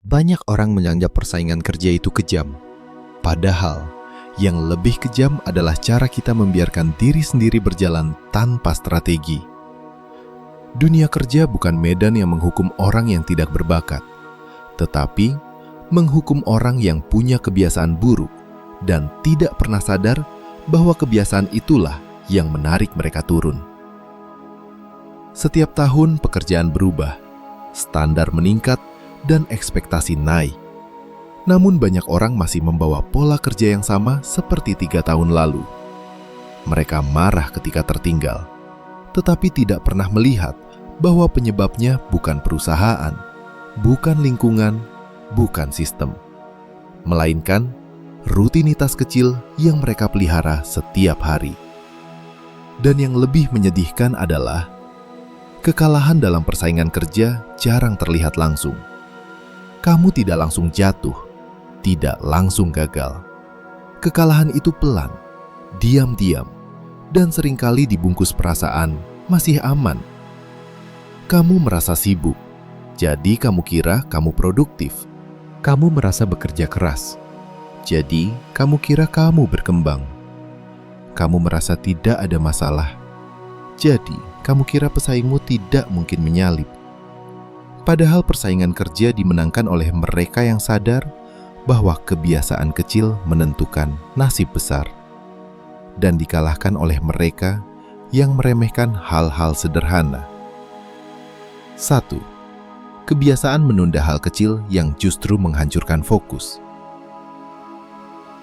Banyak orang menganggap persaingan kerja itu kejam. Padahal, yang lebih kejam adalah cara kita membiarkan diri sendiri berjalan tanpa strategi. Dunia kerja bukan medan yang menghukum orang yang tidak berbakat, tetapi menghukum orang yang punya kebiasaan buruk dan tidak pernah sadar bahwa kebiasaan itulah yang menarik mereka turun. Setiap tahun pekerjaan berubah, standar meningkat, dan ekspektasi naik. Namun banyak orang masih membawa pola kerja yang sama seperti 3 tahun lalu. Mereka marah ketika tertinggal, tetapi tidak pernah melihat bahwa penyebabnya bukan perusahaan, bukan lingkungan, bukan sistem, melainkan rutinitas kecil yang mereka pelihara setiap hari. Dan yang lebih menyedihkan adalah kekalahan dalam persaingan kerja jarang terlihat langsung. Kamu tidak langsung jatuh, tidak langsung gagal. Kekalahan itu pelan, diam-diam, dan seringkali dibungkus perasaan masih aman. Kamu merasa sibuk, jadi kamu kira kamu produktif. Kamu merasa bekerja keras, jadi kamu kira kamu berkembang. Kamu merasa tidak ada masalah, jadi kamu kira pesaingmu tidak mungkin menyalip. Padahal persaingan kerja dimenangkan oleh mereka yang sadar bahwa kebiasaan kecil menentukan nasib besar, dan dikalahkan oleh mereka yang meremehkan hal-hal sederhana. 1. Kebiasaan menunda hal kecil yang justru menghancurkan fokus.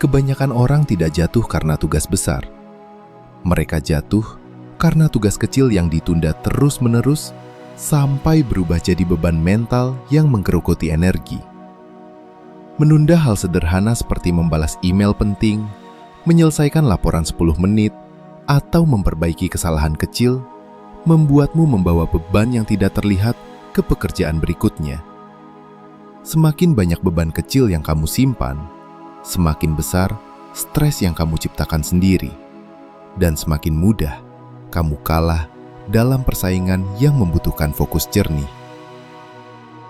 Kebanyakan orang tidak jatuh karena tugas besar. Mereka jatuh karena tugas kecil yang ditunda terus-menerus sampai berubah jadi beban mental yang menggerogoti energi. Menunda hal sederhana seperti membalas email penting, menyelesaikan laporan 10 menit, atau memperbaiki kesalahan kecil, membuatmu membawa beban yang tidak terlihat ke pekerjaan berikutnya. Semakin banyak beban kecil yang kamu simpan, semakin besar stres yang kamu ciptakan sendiri, dan semakin mudah kamu kalah dalam persaingan yang membutuhkan fokus jernih.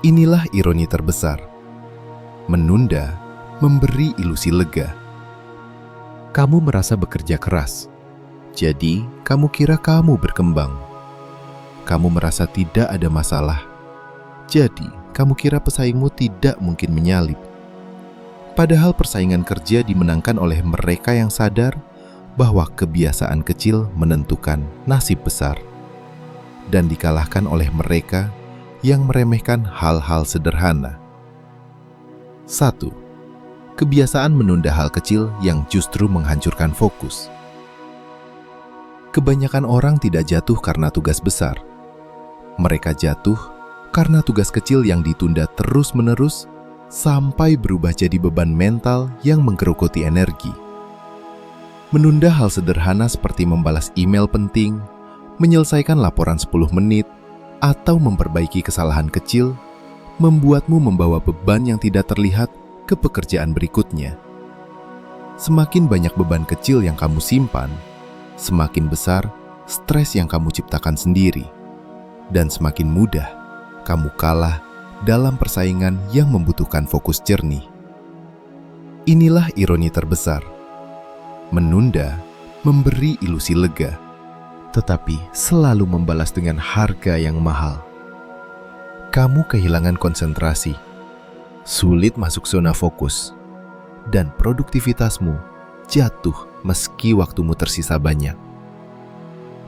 Inilah ironi terbesar. Menunda memberi ilusi lega. Kamu merasa bekerja keras, jadi kamu kira kamu berkembang. Kamu merasa tidak ada masalah, jadi kamu kira pesaingmu tidak mungkin menyalip. Padahal persaingan kerja dimenangkan oleh mereka yang sadar bahwa kebiasaan kecil menentukan nasib besar, dan dikalahkan oleh mereka yang meremehkan hal-hal sederhana. 1. Kebiasaan menunda hal kecil yang justru menghancurkan fokus. Kebanyakan orang tidak jatuh karena tugas besar. Mereka jatuh karena tugas kecil yang ditunda terus-menerus sampai berubah jadi beban mental yang menggerogoti energi. Menunda hal sederhana seperti membalas email penting, menyelesaikan laporan 10 menit, atau memperbaiki kesalahan kecil, membuatmu membawa beban yang tidak terlihat ke pekerjaan berikutnya. Semakin banyak beban kecil yang kamu simpan, semakin besar stres yang kamu ciptakan sendiri, dan semakin mudah kamu kalah dalam persaingan yang membutuhkan fokus jernih. Inilah ironi terbesar. Menunda memberi ilusi lega, tetapi selalu membalas dengan harga yang mahal. Kamu kehilangan konsentrasi, sulit masuk zona fokus, dan produktivitasmu jatuh meski waktumu tersisa banyak.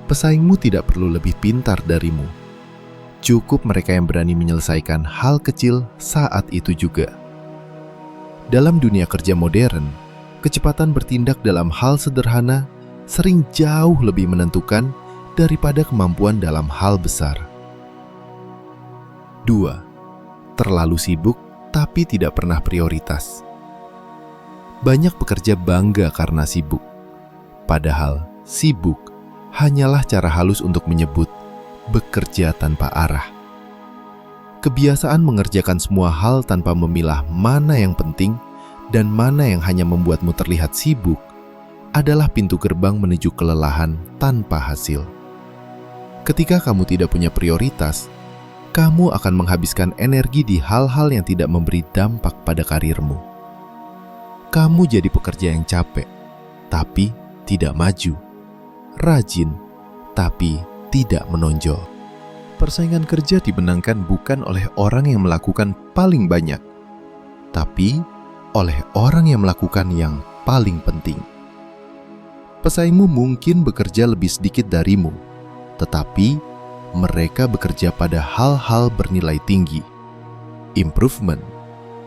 Pesaingmu tidak perlu lebih pintar darimu. Cukup mereka yang berani menyelesaikan hal kecil saat itu juga. Dalam dunia kerja modern, kecepatan bertindak dalam hal sederhana sering jauh lebih menentukan daripada kemampuan dalam hal besar. 2. Terlalu sibuk tapi tidak pernah prioritas. Banyak pekerja bangga karena sibuk. Padahal sibuk hanyalah cara halus untuk menyebut bekerja tanpa arah. Kebiasaan mengerjakan semua hal tanpa memilah mana yang penting dan mana yang hanya membuatmu terlihat sibuk adalah pintu gerbang menuju kelelahan tanpa hasil. Ketika kamu tidak punya prioritas, kamu akan menghabiskan energi di hal-hal yang tidak memberi dampak pada karirmu. Kamu jadi pekerja yang capek, tapi tidak maju. Rajin, tapi tidak menonjol. Persaingan kerja dimenangkan bukan oleh orang yang melakukan paling banyak, tapi oleh orang yang melakukan yang paling penting. Pesaingmu mungkin bekerja lebih sedikit darimu, tetapi mereka bekerja pada hal-hal bernilai tinggi, improvement,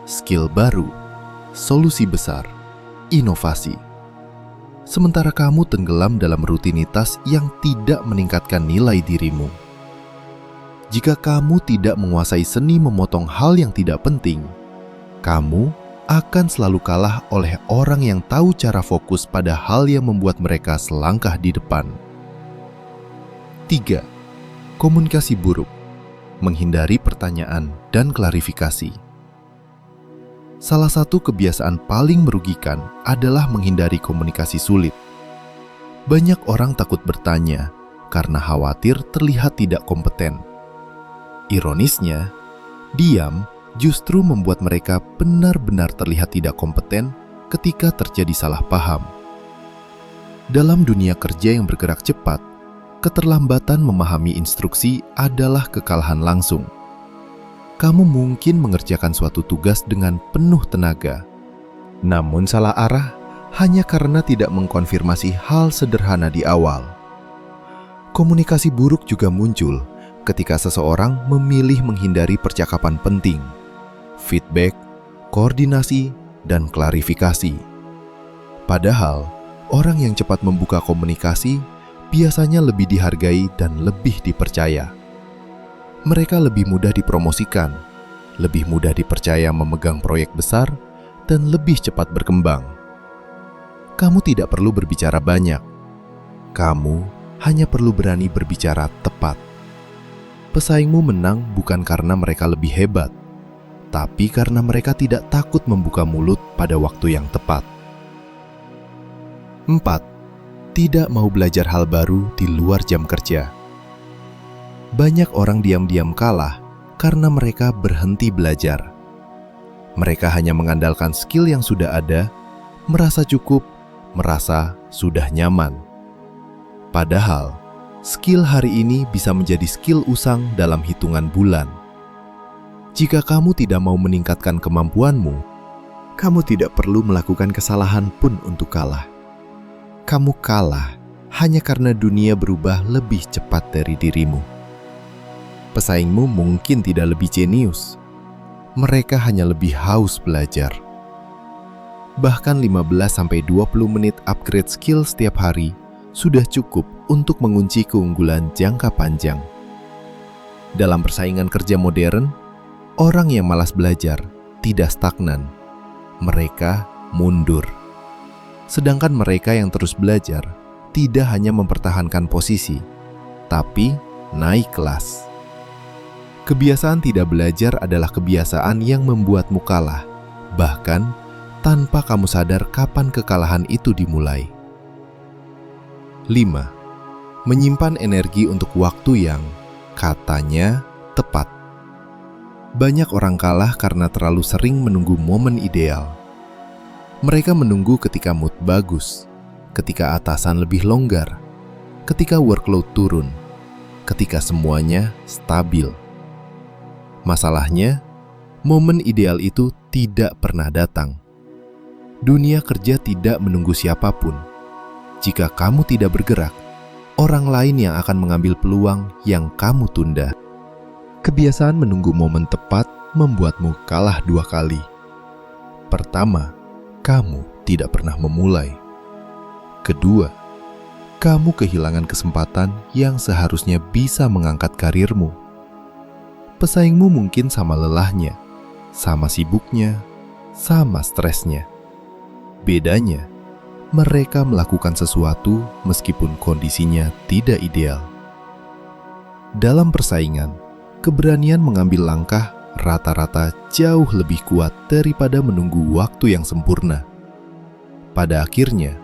skill baru, solusi besar, inovasi. Sementara kamu tenggelam dalam rutinitas yang tidak meningkatkan nilai dirimu. Jika kamu tidak menguasai seni memotong hal yang tidak penting, kamu akan selalu kalah oleh orang yang tahu cara fokus pada hal yang membuat mereka selangkah di depan. 3. Komunikasi buruk. Menghindari pertanyaan dan klarifikasi. Salah satu kebiasaan paling merugikan adalah menghindari komunikasi sulit. Banyak orang takut bertanya karena khawatir terlihat tidak kompeten. Ironisnya, diam justru membuat mereka benar-benar terlihat tidak kompeten ketika terjadi salah paham. Dalam dunia kerja yang bergerak cepat, keterlambatan memahami instruksi adalah kekalahan langsung. Kamu mungkin mengerjakan suatu tugas dengan penuh tenaga, namun salah arah hanya karena tidak mengkonfirmasi hal sederhana di awal. Komunikasi buruk juga muncul ketika seseorang memilih menghindari percakapan penting, feedback, koordinasi, dan klarifikasi. Padahal, orang yang cepat membuka komunikasi biasanya lebih dihargai dan lebih dipercaya. Mereka lebih mudah dipromosikan, lebih mudah dipercaya memegang proyek besar, dan lebih cepat berkembang. Kamu tidak perlu berbicara banyak. Kamu hanya perlu berani berbicara tepat. Pesaingmu menang bukan karena mereka lebih hebat, tapi karena mereka tidak takut membuka mulut pada waktu yang tepat. 4. Tidak mau belajar hal baru di luar jam kerja. Banyak orang diam-diam kalah karena mereka berhenti belajar. Mereka hanya mengandalkan skill yang sudah ada, merasa cukup, merasa sudah nyaman. Padahal, skill hari ini bisa menjadi skill usang dalam hitungan bulan. Jika kamu tidak mau meningkatkan kemampuanmu, kamu tidak perlu melakukan kesalahan pun untuk kalah. Kamu kalah hanya karena dunia berubah lebih cepat dari dirimu. Pesaingmu mungkin tidak lebih jenius. Mereka hanya lebih haus belajar. Bahkan 15-20 menit upgrade skill setiap hari sudah cukup untuk mengunci keunggulan jangka panjang. Dalam persaingan kerja modern, orang yang malas belajar tidak stagnan. Mereka mundur. Sedangkan mereka yang terus belajar tidak hanya mempertahankan posisi, tapi naik kelas. Kebiasaan tidak belajar adalah kebiasaan yang membuatmu kalah, bahkan tanpa kamu sadar kapan kekalahan itu dimulai. 5. Menyimpan energi untuk waktu yang katanya tepat. Banyak orang kalah karena terlalu sering menunggu momen ideal. Mereka menunggu ketika mood bagus, ketika atasan lebih longgar, ketika workload turun, ketika semuanya stabil. Masalahnya, momen ideal itu tidak pernah datang. Dunia kerja tidak menunggu siapapun. Jika kamu tidak bergerak, orang lain yang akan mengambil peluang yang kamu tunda. Kebiasaan menunggu momen tepat membuatmu kalah 2 kali. Pertama, kamu tidak pernah memulai. Kedua, kamu kehilangan kesempatan yang seharusnya bisa mengangkat karirmu. Pesaingmu mungkin sama lelahnya, sama sibuknya, sama stresnya. Bedanya, mereka melakukan sesuatu meskipun kondisinya tidak ideal. Dalam persaingan, keberanian mengambil langkah rata-rata jauh lebih kuat daripada menunggu waktu yang sempurna. Pada akhirnya,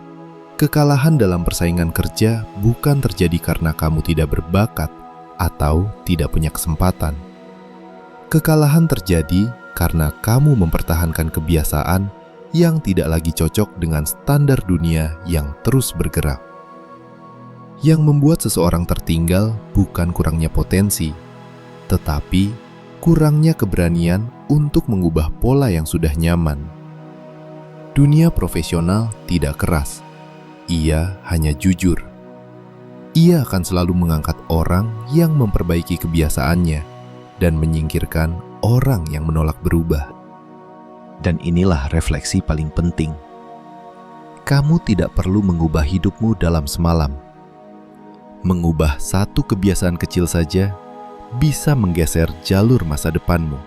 kekalahan dalam persaingan kerja bukan terjadi karena kamu tidak berbakat atau tidak punya kesempatan, Kekalahan terjadi karena kamu mempertahankan kebiasaan yang tidak lagi cocok dengan standar dunia yang terus bergerak. Yang membuat seseorang tertinggal bukan kurangnya potensi, tetapi kurangnya keberanian untuk mengubah pola yang sudah nyaman. Dunia profesional tidak keras, ia hanya jujur. Ia akan selalu mengangkat orang yang memperbaiki kebiasaannya dan menyingkirkan orang yang menolak berubah. Dan inilah refleksi paling penting. Kamu tidak perlu mengubah hidupmu dalam semalam. Mengubah satu kebiasaan kecil saja bisa menggeser jalur masa depanmu.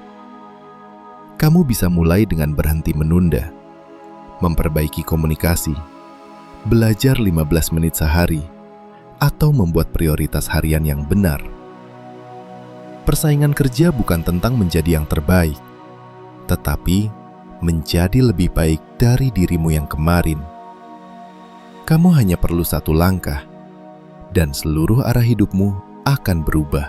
Kamu bisa mulai dengan berhenti menunda, memperbaiki komunikasi, belajar 15 menit sehari, atau membuat prioritas harian yang benar. Persaingan kerja bukan tentang menjadi yang terbaik, tetapi menjadi lebih baik dari dirimu yang kemarin. Kamu hanya perlu satu langkah, dan seluruh arah hidupmu akan berubah.